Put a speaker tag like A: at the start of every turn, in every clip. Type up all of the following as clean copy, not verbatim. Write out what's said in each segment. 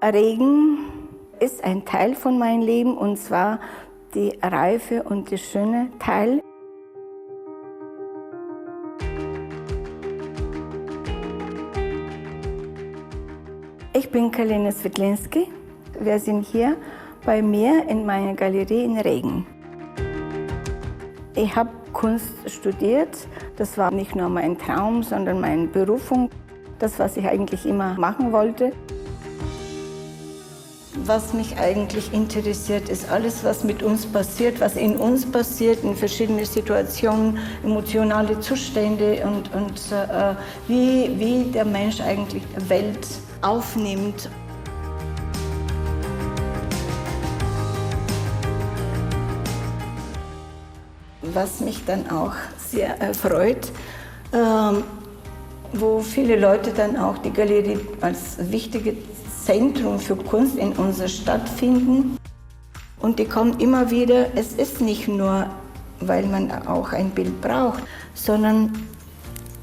A: Regen ist ein Teil von meinem Leben, und zwar die reife und die schöne Teil. Ich bin Kalina Svetlinski. Wir sind hier bei mir in meiner Galerie in Regen. Ich habe Kunst studiert. Das war nicht nur mein Traum, sondern meine Berufung. Das, was ich eigentlich immer machen wollte. Was mich eigentlich interessiert, ist alles, was mit uns passiert, was in uns passiert, in verschiedenen Situationen, emotionale Zustände und wie der Mensch eigentlich die Welt aufnimmt. Was mich dann auch sehr erfreut, wo viele Leute dann auch die Galerie als wichtiges Zentrum für Kunst in unserer Stadt finden. Und die kommen immer wieder, es ist nicht nur, weil man auch ein Bild braucht, sondern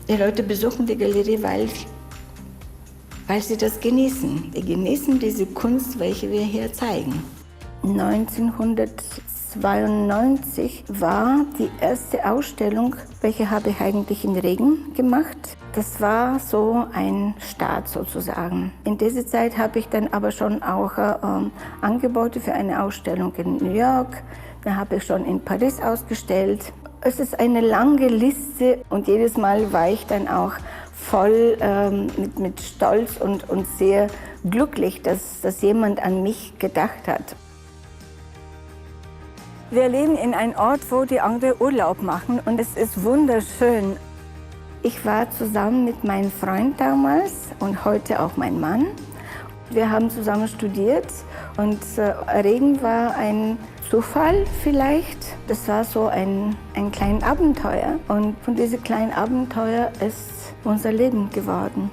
A: die Leute besuchen die Galerie, weil sie das genießen. Die genießen diese Kunst, welche wir hier zeigen. 1992 war die erste Ausstellung, welche habe ich eigentlich in Regen gemacht. Das war so ein Start sozusagen. In dieser Zeit habe ich dann aber schon auch Angebote für eine Ausstellung in New York. Da habe ich schon in Paris ausgestellt. Es ist eine lange Liste und jedes Mal war ich dann auch voll mit Stolz und sehr glücklich, dass jemand an mich gedacht hat. Wir leben in einem Ort, wo die anderen Urlaub machen, und es ist wunderschön. Ich war zusammen mit meinem Freund damals und heute auch mein Mann. Wir haben zusammen studiert und Regen war ein Zufall vielleicht. Das war so ein kleines Abenteuer, und von diesem kleinen Abenteuer ist unser Leben geworden.